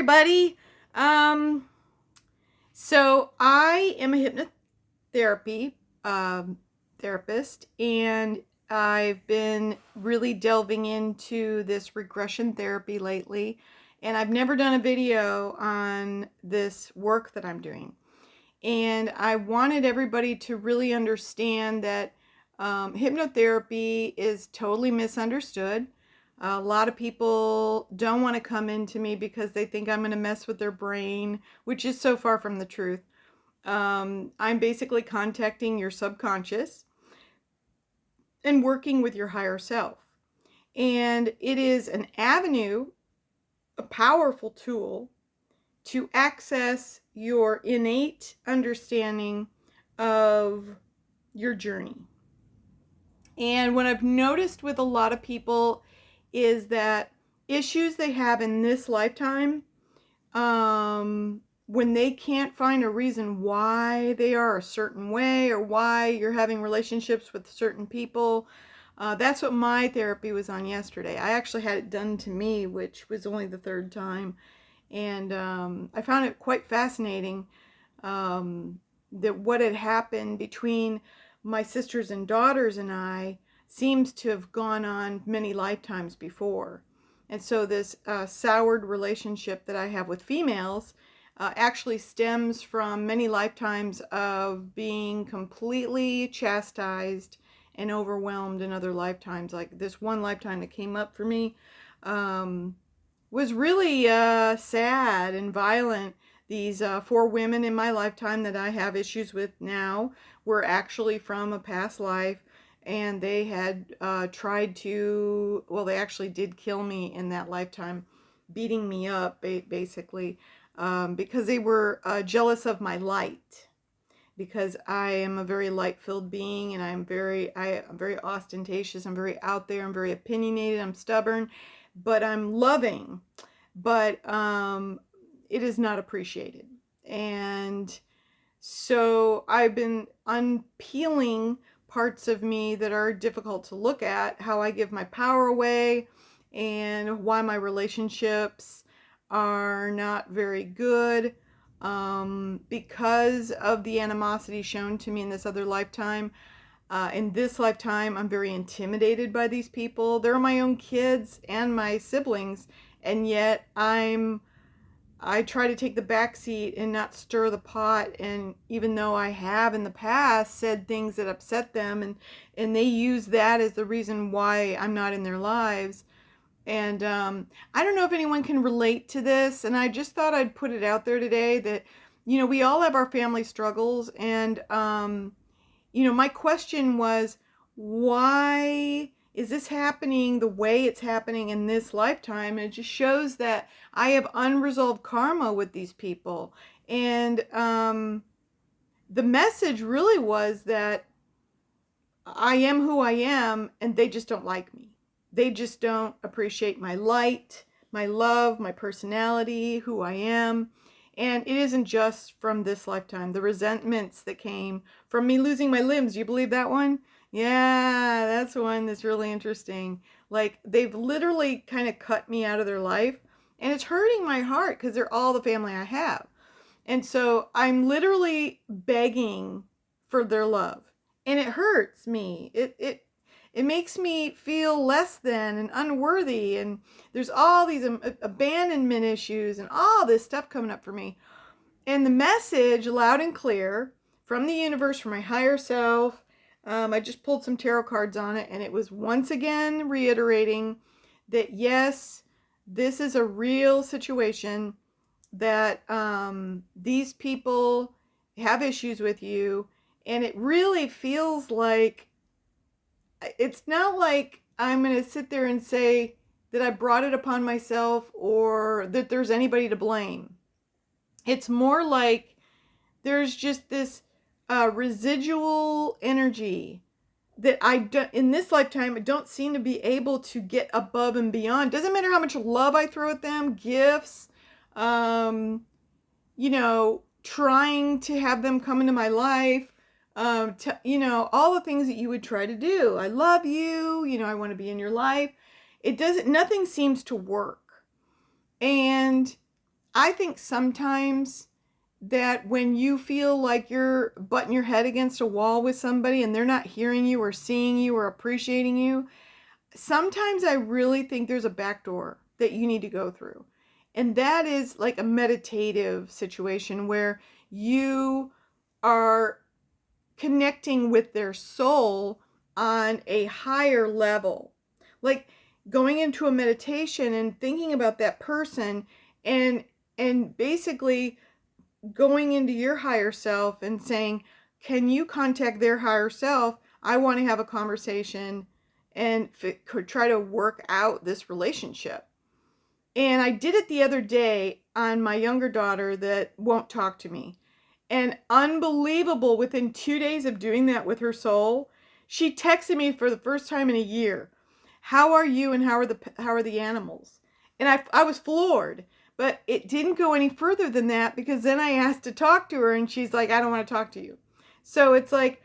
everybody. Um, so I am a hypnotherapy therapist, and I've been really delving into this regression therapy lately, and I've never done a video on this work that I'm doing. And I wanted everybody to really understand that hypnotherapy is totally misunderstood. A lot of people don't want to come into me because they think I'm going to mess with their brain, which is so far from the truth. I'm basically contacting your subconscious and working with your higher self. And it is an avenue, a powerful tool to access your innate understanding of your journey. And what I've noticed with a lot of people is that issues they have in this lifetime, when they can't find a reason why they are a certain way or why you're having relationships with certain people, that's what my therapy was on yesterday. I actually had it done to me, which was only the third time. And I found it quite fascinating that what had happened between my sisters and daughters and I seems to have gone on many lifetimes before. And so this soured relationship that I have with females actually stems from many lifetimes of being completely chastised and overwhelmed in other lifetimes. Like this one lifetime that came up for me was really sad and violent. These 4 women in my lifetime that I have issues with now were actually from a past life, and they had tried to, well, they actually did kill me in that lifetime, beating me up basically, because they were jealous of my light. Because I am a very light-filled being, and I'm very ostentatious. I'm very out there. I'm very opinionated. I'm stubborn, but I'm loving. But it is not appreciated. And so I've been unpeeling parts of me that are difficult to look at, how I give my power away, and why my relationships are not very good, because of the animosity shown to me in this other lifetime. In this lifetime, I'm very intimidated by these people. They're my own kids and my siblings, and yet I try to take the back seat and not stir the pot. And even though I have in the past said things that upset them, and they use that as the reason why I'm not in their lives. And I don't know if anyone can relate to this, and I just thought I'd put it out there today that, we all have our family struggles. And, my question was, why is this happening the way it's happening in this lifetime? And it just shows that I have unresolved karma with these people. And the message really was that I am who I am, and they just don't like me. They just don't appreciate my light, my love, my personality, who I am. And it isn't just from this lifetime. The resentments that came from me losing my limbs. Do you believe that one? Yeah, that's one that's really interesting. Like, they've literally kind of cut me out of their life. And it's hurting my heart because they're all the family I have. And so I'm literally begging for their love. And it hurts me. It makes me feel less than and unworthy. And there's all these abandonment issues and all this stuff coming up for me. And the message, loud and clear, from the universe, from my higher self, I just pulled some tarot cards on it, and it was once again reiterating that, yes, this is a real situation, that these people have issues with you. And it really feels like, it's not like I'm going to sit there and say that I brought it upon myself or that there's anybody to blame. It's more like there's just this residual energy that in this lifetime, I don't seem to be able to get above and beyond. Doesn't matter how much love I throw at them, gifts, trying to have them come into my life, all the things that you would try to do. I love you, I want to be in your life. Nothing seems to work. And I think sometimes that when you feel like you're butting your head against a wall with somebody and they're not hearing you or seeing you or appreciating you, sometimes I really think there's a back door that you need to go through. And that is like a meditative situation where you are connecting with their soul on a higher level. Like going into a meditation and thinking about that person and basically going into your higher self and saying, "Can you contact their higher self? I want to have a conversation and could try to work out this relationship." And I did it the other day on my younger daughter that won't talk to me. And unbelievable, within 2 days of doing that with her soul, she texted me for the first time in a year. "How are you and how are the animals?" And I was floored, but it didn't go any further than that because then I asked to talk to her and she's like, "I don't want to talk to you." So it's like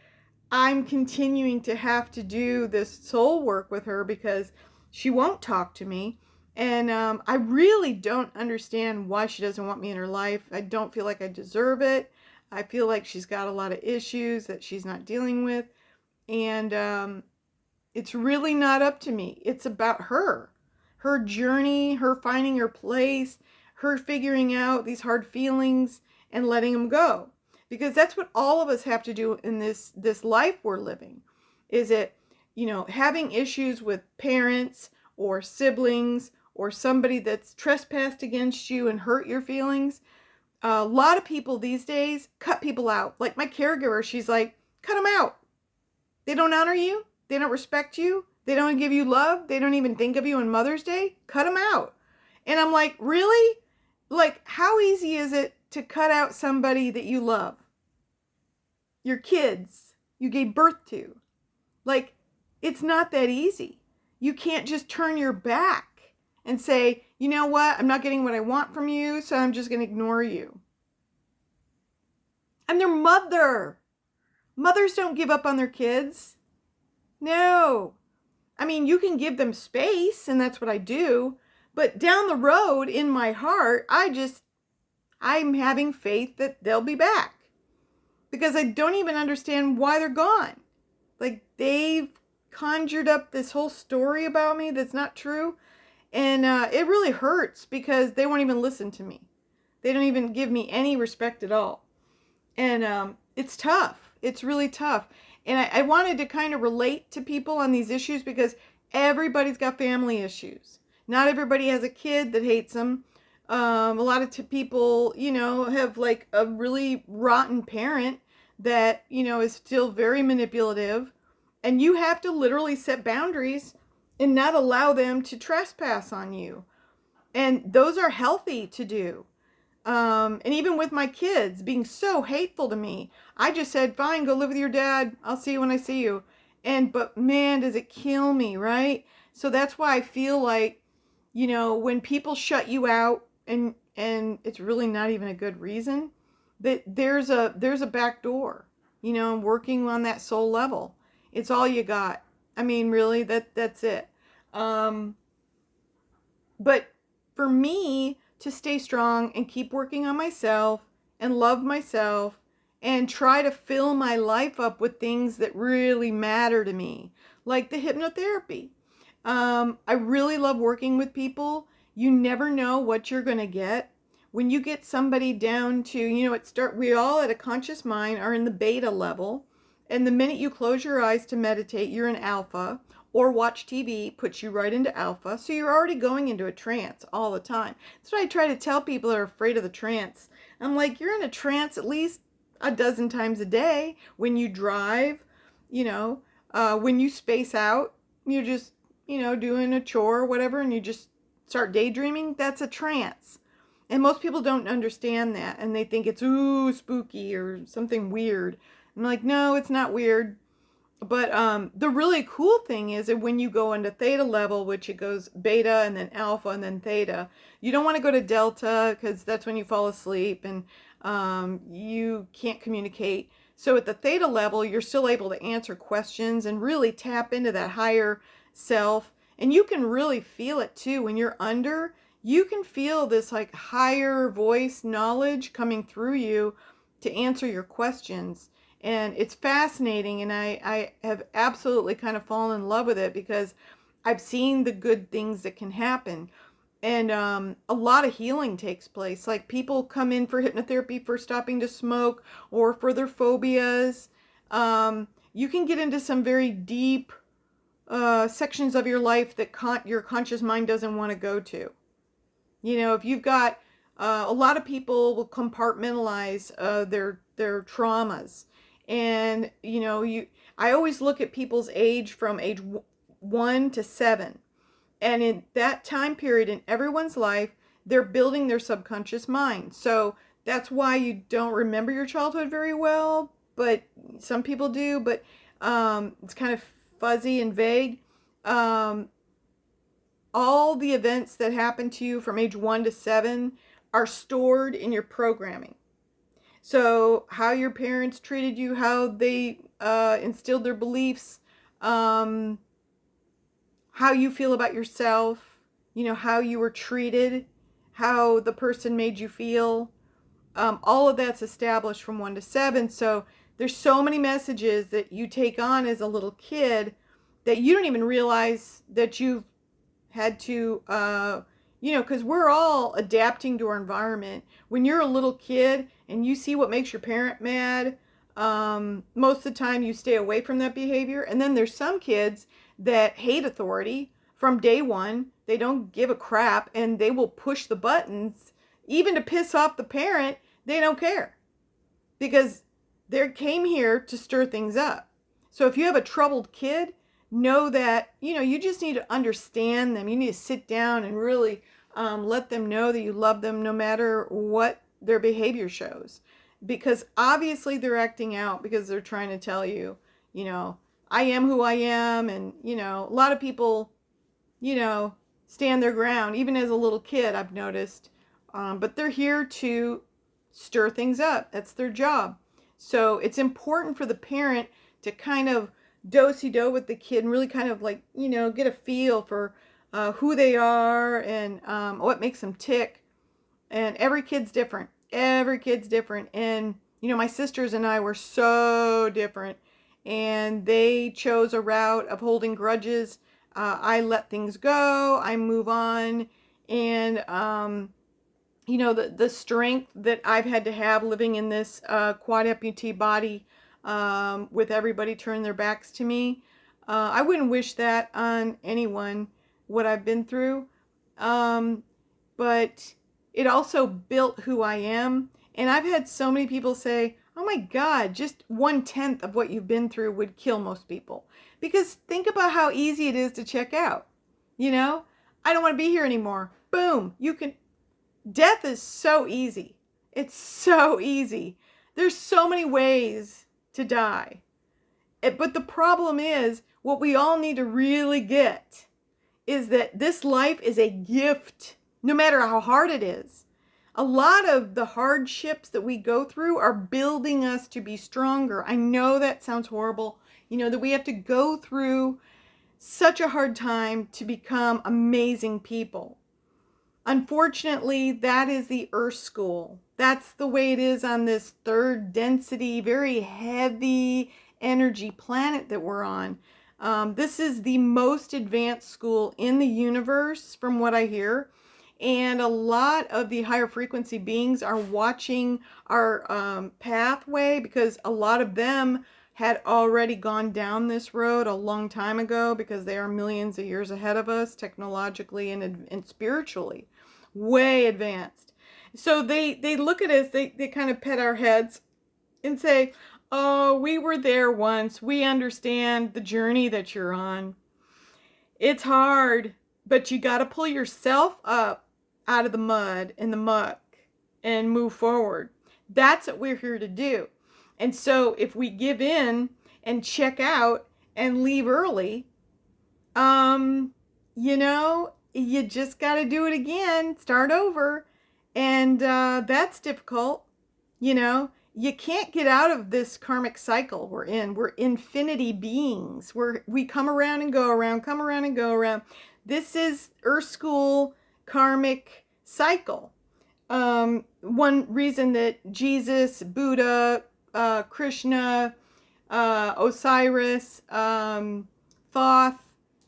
I'm continuing to have to do this soul work with her because she won't talk to me. And I really don't understand why she doesn't want me in her life. I don't feel like I deserve it. I feel like she's got a lot of issues that she's not dealing with. And it's really not up to me. It's about her, her journey, her finding her place, her figuring out these hard feelings and letting them go. Because that's what all of us have to do in this life we're living. Is it, having issues with parents or siblings or somebody that's trespassed against you and hurt your feelings? A lot of people these days cut people out. Like my caregiver, she's like, "Cut them out. They don't honor you. They don't respect you. They don't give you love. They don't even think of you on Mother's Day. Cut them out." And I'm like, really? Like, how easy is it to cut out somebody that you love? Your kids you gave birth to. Like, it's not that easy. You can't just turn your back and say, "You know what? I'm not getting what I want from you, so I'm just going to ignore you." I'm their mother. Mothers don't give up on their kids. No. I mean, you can give them space, and that's what I do. But down the road, in my heart, I'm having faith that they'll be back. Because I don't even understand why they're gone. Like, they've conjured up this whole story about me that's not true. And it really hurts because they won't even listen to me. They don't even give me any respect at all. And it's tough. It's really tough. And I wanted to kind of relate to people on these issues because everybody's got family issues. Not everybody has a kid that hates them. A lot of people, have like a really rotten parent that, is still very manipulative. And you have to literally set boundaries and not allow them to trespass on you. And those are healthy to do. And even with my kids being so hateful to me, I just said, "Fine, go live with your dad. I'll see you when I see you." But man, does it kill me, right? So that's why I feel like, when people shut you out and it's really not even a good reason, that there's a back door, working on that soul level. It's all you got. I mean, really, that's it. Um, but for me to stay strong and keep working on myself and love myself and try to fill my life up with things that really matter to me, like the hypnotherapy. I really love working with people. You never know what you're going to get. When you get somebody down to, we all at a conscious mind are in the beta level. And the minute you close your eyes to meditate, you're in alpha, or watch TV puts you right into alpha. So you're already going into a trance all the time. That's what I try to tell people that are afraid of the trance. I'm like, you're in a trance at least a dozen times a day. When you drive, when you space out, you're just, doing a chore or whatever, and you just start daydreaming. That's a trance. And most people don't understand that, and they think it's spooky or something weird. I'm like, no, it's not weird. But the really cool thing is that when you go into theta level, which it goes beta and then alpha and then theta, you don't want to go to delta because that's when you fall asleep and you can't communicate. So at the theta level, you're still able to answer questions and really tap into that higher self. And you can really feel it too. When you're under, you can feel this like higher voice knowledge coming through you to answer your questions. And it's fascinating, and I have absolutely kind of fallen in love with it because I've seen the good things that can happen. And a lot of healing takes place. Like people come in for hypnotherapy for stopping to smoke or for their phobias. You can get into some very deep sections of your life that your conscious mind doesn't want to go to. You know, if you've got a lot of people will compartmentalize their traumas, and you know, I always look at people's age from age 1 to 7, and in that time period in everyone's life, they're building their subconscious mind. So that's why you don't remember your childhood very well, but some people do. But it's kind of fuzzy and vague. Um, all the events that happen to you from age 1 to 7 are stored in your programming. So, how your parents treated you, how they instilled their beliefs, how you feel about yourself, you know, how you were treated, how the person made you feel, all of that's established from 1 to 7. So, there's so many messages that you take on as a little kid that you don't even realize that you've had to, you know, because we're all adapting to our environment. When you're a little kid and you see what makes your parent mad, most of the time you stay away from that behavior. And then there's some kids that hate authority from day one. They don't give a crap and they will push the buttons, even to piss off the parent. They don't care because they came here to stir things up. So if you have a troubled kid, know that, you know, you just need to understand them. You need to sit down and really let them know that you love them no matter what their behavior shows. Because obviously they're acting out because they're trying to tell you, you know, I am who I am. And, you know, a lot of people, you know, stand their ground, even as a little kid, I've noticed. But they're here to stir things up. That's their job. So it's important for the parent to kind of do-si-do with the kid and really kind of like, you know, get a feel for who they are and what makes them tick. And every kid's different. Every kid's different. And, you know, my sisters and I were so different. And they chose a route of holding grudges. I let things go. I move on. And, you know, the strength that I've had to have living in this quad amputee body with everybody turning their backs to me. I wouldn't wish that on anyone, what I've been through. But it also built who I am. And I've had so many people say, oh my God, just 1/10 of what you've been through would kill most people. Because think about how easy it is to check out. You know, I don't want to be here anymore. Boom, you can. Death is so easy. It's so easy. There's so many ways to die. But the problem is, what we all need to really get is that this life is a gift, no matter how hard it is. A lot of the hardships that we go through are building us to be stronger. I know that sounds horrible, you know, that we have to go through such a hard time to become amazing people. Unfortunately, that is the Earth school. That's the way it is on this third density, very heavy energy planet that we're on. This is the most advanced school in the universe, from what I hear. And a lot of the higher frequency beings are watching our pathway because a lot of them had already gone down this road a long time ago because they are millions of years ahead of us technologically and spiritually, way advanced. So they look at us, they kind of pet our heads and say, oh, we were there once. We understand the journey that you're on. It's hard, but you got to pull yourself up out of the mud and the muck and move forward. That's what we're here to do. And so if we give in and check out and leave early, you know, you just got to do it again, start over. And that's difficult. You know, you can't get out of this karmic cycle we're in. We're infinity beings. We come around and go around, come around and go around. This is Earth School karmic cycle. One reason that Jesus, Buddha, Krishna, Osiris, Thoth,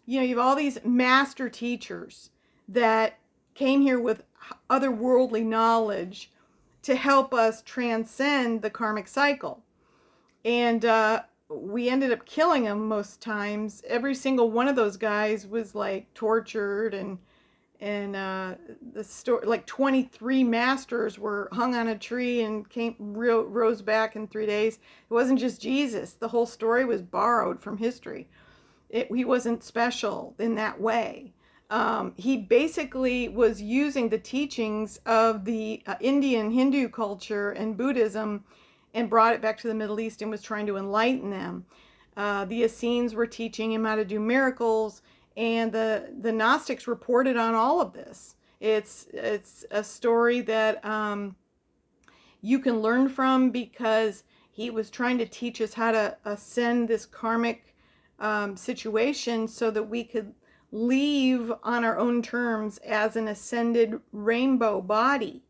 you have all these master teachers that came here with otherworldly knowledge to help us transcend the karmic cycle. And we ended up killing them most times. Every single one of those guys was like tortured, and the story, like 23 masters were hung on a tree and rose back in 3 days. It wasn't just Jesus. The whole story was borrowed from history. He wasn't special in that way. He basically was using the teachings of the Indian Hindu culture and Buddhism and brought it back to the Middle East and was trying to enlighten them. The Essenes were teaching him how to do miracles, and the Gnostics reported on all of this. It's a story that you can learn from, because he was trying to teach us how to ascend this karmic situation so that we could leave on our own terms as an ascended rainbow body.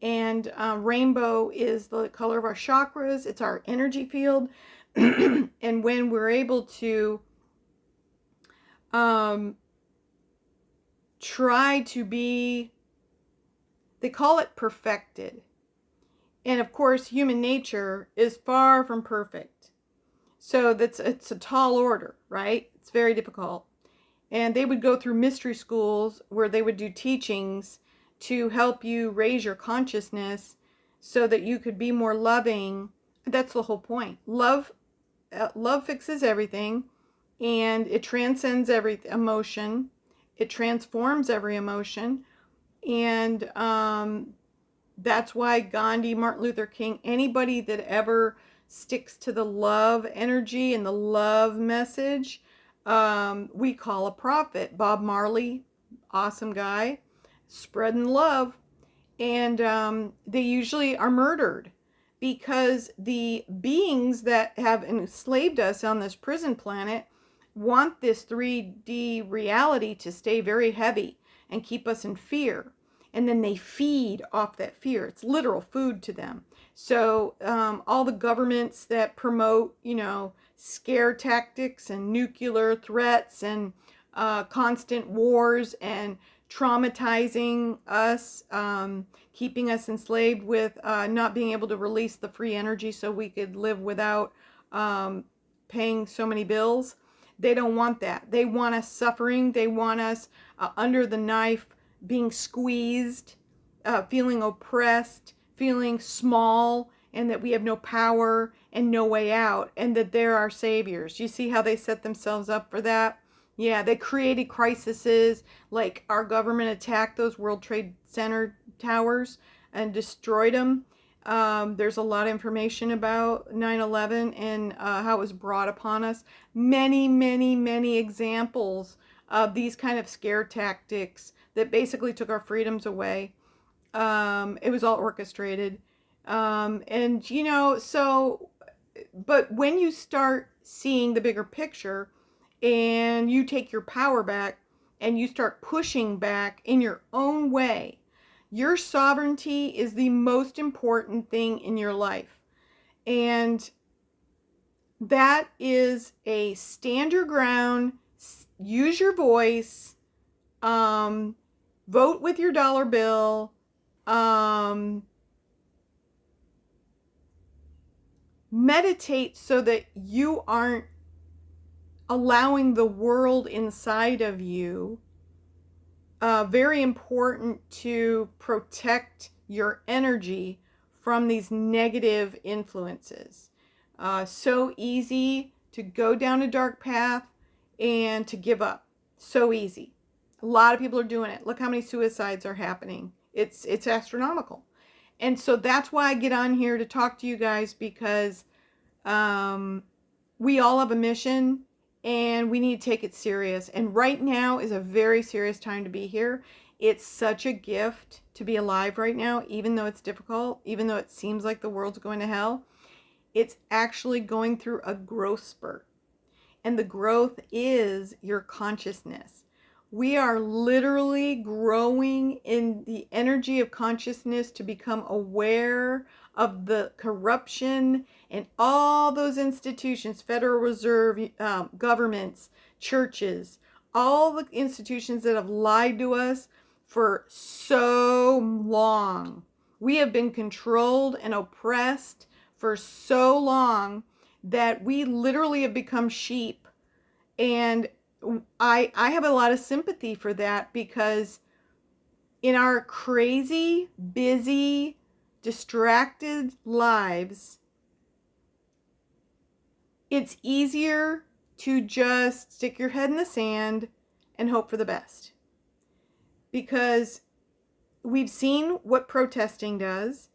And rainbow is the color of our chakras. It's our energy field. And when we're able to try to be, they call it perfected. And of course, human nature is far from perfect. So it's a tall order, right? It's very difficult. And they would go through mystery schools where they would do teachings to help you raise your consciousness so that you could be more loving. That's the whole point. Love fixes everything, and it transcends every emotion. It transforms every emotion. And that's why Gandhi, Martin Luther King, anybody that ever sticks to the love energy and the love message, we call a prophet. Bob Marley, awesome guy, spreading love. And they usually are murdered, because the beings that have enslaved us on this prison planet want this 3D reality to stay very heavy and keep us in fear. And then they feed off that fear. It's literal food to them. So all the governments that promote, scare tactics and nuclear threats and constant wars and traumatizing us, keeping us enslaved with not being able to release the free energy so we could live without paying so many bills. They don't want that. They want us suffering. They want us under the knife, being squeezed, feeling oppressed, feeling small, and that we have no power and no way out, and that they're our saviors. You see how they set themselves up for that? Yeah, they created crises, like our government attacked those World Trade Center towers and destroyed them. There's a lot of information about 9/11 and how it was brought upon us. Many, many, many examples of these kind of scare tactics that basically took our freedoms away. It was all orchestrated. And, but when you start seeing the bigger picture and you take your power back and you start pushing back in your own way, your sovereignty is the most important thing in your life. And that is a stand your ground, use your voice, vote with your dollar bill, meditate so that you aren't allowing the world inside of you. Very important to protect your energy from these negative influences. So easy to go down a dark path and to give up. So easy. A lot of people are doing it. Look how many suicides are happening. It's astronomical. And so that's why I get on here to talk to you guys, because we all have a mission and we need to take it serious. And right now is a very serious time to be here. It's such a gift to be alive right now, even though it's difficult, even though it seems like the world's going to hell. It's actually going through a growth spurt. And the growth is your consciousness. We are literally growing in the energy of consciousness to become aware of the corruption in all those institutions, Federal Reserve, governments, churches, all the institutions that have lied to us for so long. We have been controlled and oppressed for so long that we literally have become sheep. And I have a lot of sympathy for that, because in our crazy, busy, distracted lives, it's easier to just stick your head in the sand and hope for the best. Because we've seen what protesting does,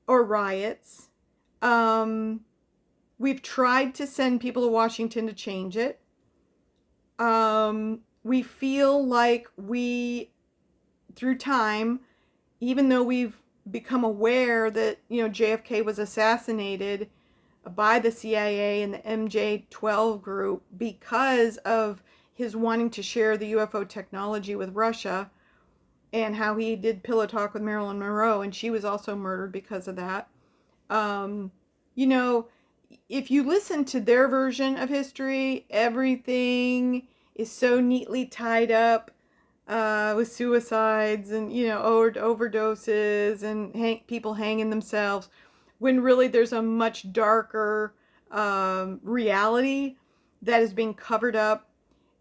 or riots. We've tried to send people to Washington to change it. We feel like through time, even though we've become aware that, JFK was assassinated by the CIA and the MJ-12 group because of his wanting to share the UFO technology with Russia, and how he did pillow talk with Marilyn Monroe, and she was also murdered because of that. You know, if you listen to their version of history, everything is so neatly tied up with suicides and, overdoses and people hanging themselves, when really there's a much darker reality that is being covered up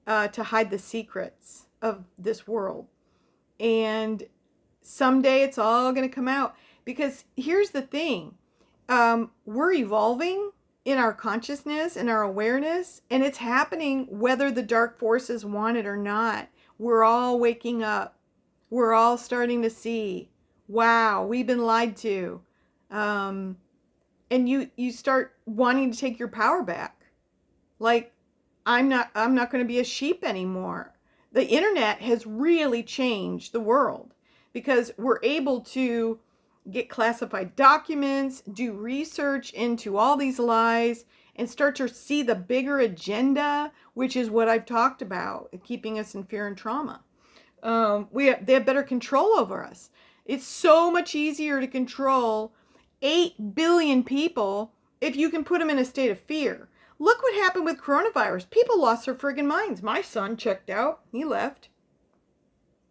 to hide the secrets of this world. And someday it's all going to come out. Because here's the thing. We're evolving in our consciousness and our awareness, and it's happening whether the dark forces want it or not. We're all waking up. We're all starting to see, wow, we've been lied to. And you start wanting to take your power back. Like, I'm not going to be a sheep anymore. The internet has really changed the world, because we're able to get classified documents, do research into all these lies, and start to see the bigger agenda, which is what I've talked about, keeping us in fear and trauma. They have better control over us. It's so much easier to control 8 billion people if you can put them in a state of fear. Look what happened with coronavirus. People lost their friggin' minds. My son checked out. He left.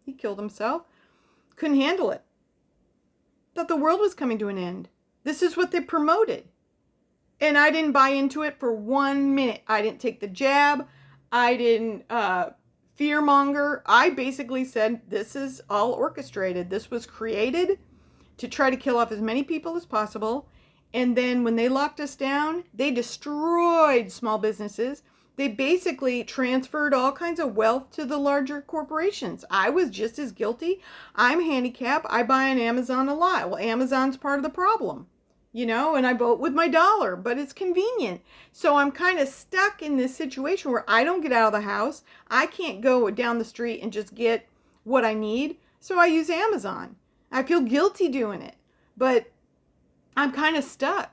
He killed himself. Couldn't handle it. Thought the world was coming to an end. This is what they promoted. And I didn't buy into it for 1 minute. I didn't take the jab. I didn't fearmonger. I basically said, this is all orchestrated. This was created to try to kill off as many people as possible. And then when they locked us down, they destroyed small businesses. They basically transferred all kinds of wealth to the larger corporations. I was just as guilty. I'm handicapped. I buy on Amazon a lot. Well, Amazon's part of the problem, and I vote with my dollar, but it's convenient. So I'm kind of stuck in this situation where I don't get out of the house. I can't go down the street and just get what I need. So I use Amazon. I feel guilty doing it, but I'm kind of stuck.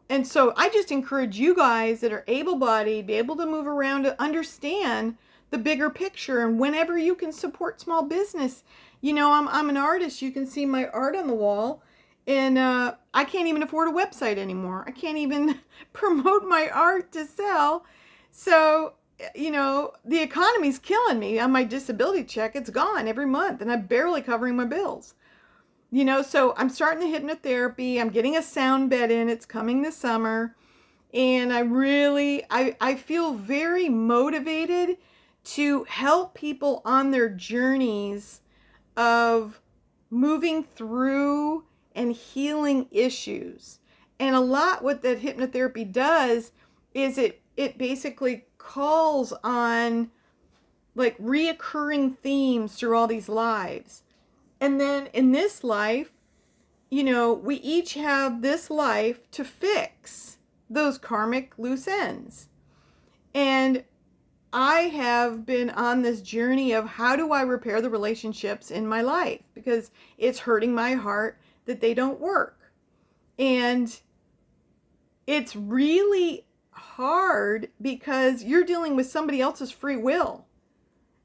And so I just encourage you guys that are able-bodied, be able to move around, to understand the bigger picture. And whenever you can support small business, I'm an artist. You can see my art on the wall, and I can't even afford a website anymore. I can't even promote my art to sell. So, the economy's killing me. On my disability check, it's gone every month, and I'm barely covering my bills. So I'm starting the hypnotherapy. I'm getting a sound bed in. It's coming this summer. And I feel very motivated to help people on their journeys of moving through and healing issues. And a lot what that hypnotherapy does is it basically calls on like reoccurring themes through all these lives. And then in this life, we each have this life to fix those karmic loose ends. And I have been on this journey of how do I repair the relationships in my life, because it's hurting my heart that they don't work. And it's really hard because you're dealing with somebody else's free will.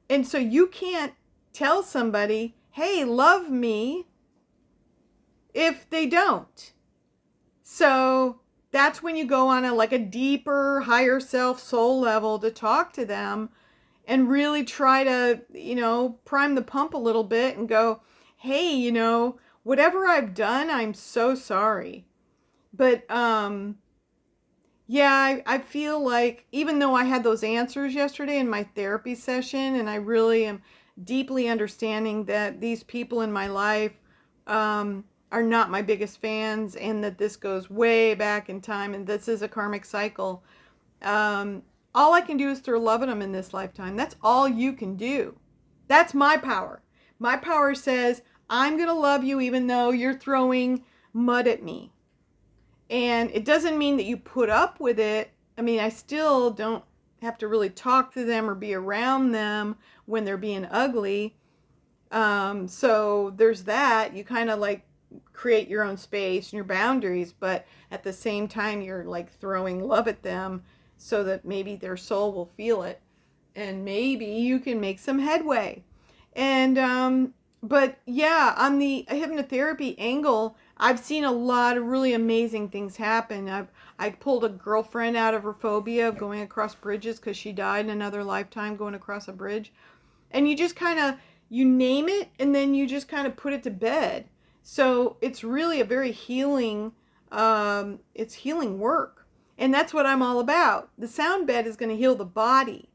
And so you can't tell somebody, hey, love me, if they don't. So that's when you go on a deeper, higher self soul level to talk to them and really try to, prime the pump a little bit and go, hey, whatever I've done, I'm so sorry. But yeah, I feel like even though I had those answers yesterday in my therapy session, and I really am deeply understanding that these people in my life are not my biggest fans, and that this goes way back in time, and this is a karmic cycle. Um, all I can do is throw love at them in this lifetime. That's all you can do. That's my power. My power says, I'm going to love you even though you're throwing mud at me. And it doesn't mean that you put up with it. I mean, I still don't have to really talk to them or be around them when they're being ugly. So there's that. You kind of create your own space and your boundaries, but at the same time, you're throwing love at them so that maybe their soul will feel it and maybe you can make some headway. And but yeah, on the hypnotherapy angle, I've seen a lot of really amazing things happen. I pulled a girlfriend out of her phobia of going across bridges because she died in another lifetime going across a bridge. And you just kind of you name it and then you just kind of put it to bed. So it's really a very healing it's healing work. And that's what I'm all about. The sound bed is going to heal the body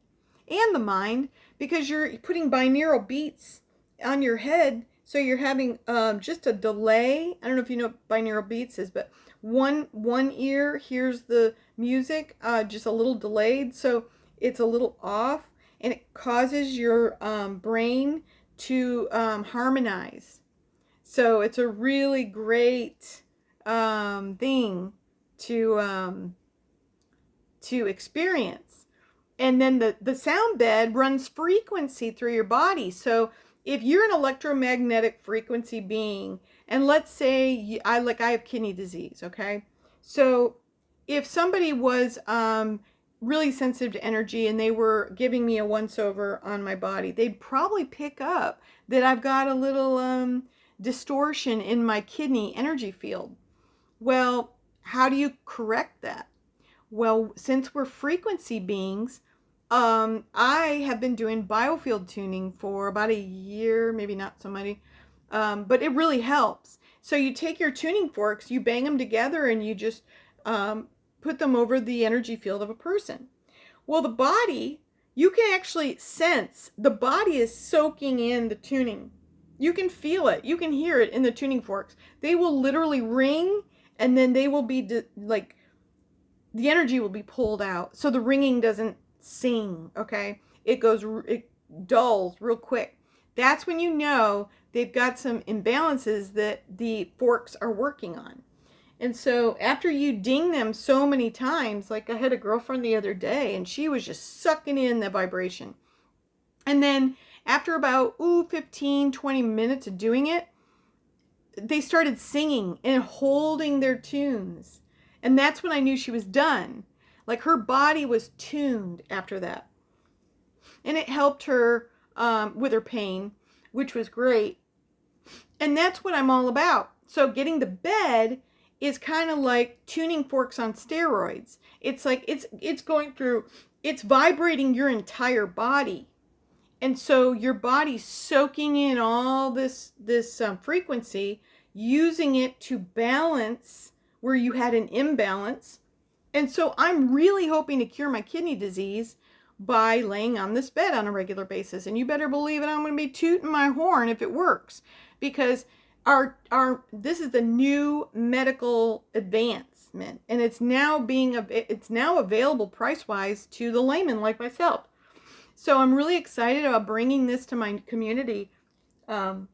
and the mind because you're putting binaural beats on your head. So you're having just a delay. I don't know if you know what binaural beats is, but one ear hears the music just a little delayed, so it's a little off, and it causes your brain to harmonize. So it's a really great thing to experience. And then the sound bed runs frequency through your body. So if you're an electromagnetic frequency being, and let's say I have kidney disease, okay? So if somebody was really sensitive to energy and they were giving me a once over on my body, they'd probably pick up that I've got a little distortion in my kidney energy field. Well, how do you correct that? Well, since we're frequency beings, I have been doing biofield tuning for about a year, maybe not so many, but it really helps. So you take your tuning forks, you bang them together, and you just put them over the energy field of a person. Well, the body, you can actually sense the body is soaking in the tuning. You can feel it. You can hear it in the tuning forks. They will literally ring, and then they will be the energy will be pulled out. So the ringing doesn't sing, okay? It dulls real quick. That's when you know they've got some imbalances that the forks are working on. And so after you ding them so many times, like I had a girlfriend the other day and she was just sucking in the vibration. And then after about 15, 20 minutes of doing it, they started singing and holding their tunes. And that's when I knew she was done. Like her body was tuned after that. And it helped her with her pain, which was great. And that's what I'm all about. So getting the bed is kind of like tuning forks on steroids. It's like it's going through, it's vibrating your entire body. And so your body's soaking in all this frequency, using it to balance where you had an imbalance. And so I'm really hoping to cure my kidney disease by laying on this bed on a regular basis. And you better believe it, I'm going to be tooting my horn if it works, because our this is the new medical advancement, and it's now available price-wise to the layman like myself. So I'm really excited about bringing this to my community. And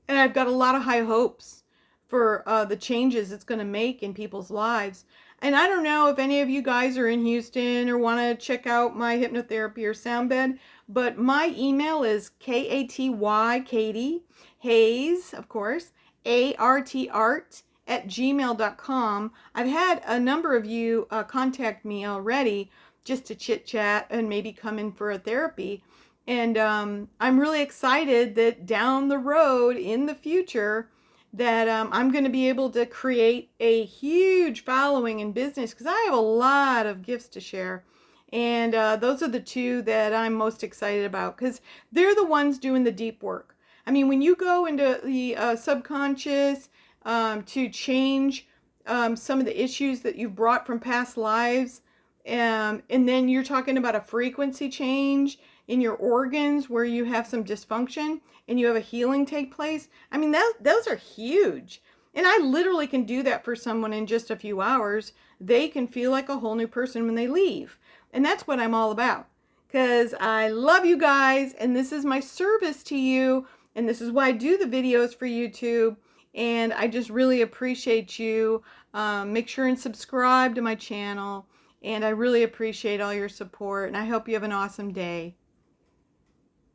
I've got a lot of high hopes for the changes it's going to make in people's lives. And I don't know if any of you guys are in Houston or want to check out my hypnotherapy or sound bed, but my email is Katy Hayes, of course, art@gmail.com. I've had a number of you contact me already just to chit chat and maybe come in for a therapy. And I'm really excited that down the road in the future that I'm going to be able to create a huge following in business because I have a lot of gifts to share. And those are the two that I'm most excited about because they're the ones doing the deep work. I mean, when you go into the subconscious to change some of the issues that you've brought from past lives, and then you're talking about a frequency change in your organs where you have some dysfunction and you have a healing take place. I mean, those are huge. And I literally can do that for someone in just a few hours. They can feel like a whole new person when they leave. And that's what I'm all about. Because I love you guys, and this is my service to you, and this is why I do the videos for YouTube. And I just really appreciate you. Make sure and subscribe to my channel. And I really appreciate all your support, and I hope you have an awesome day.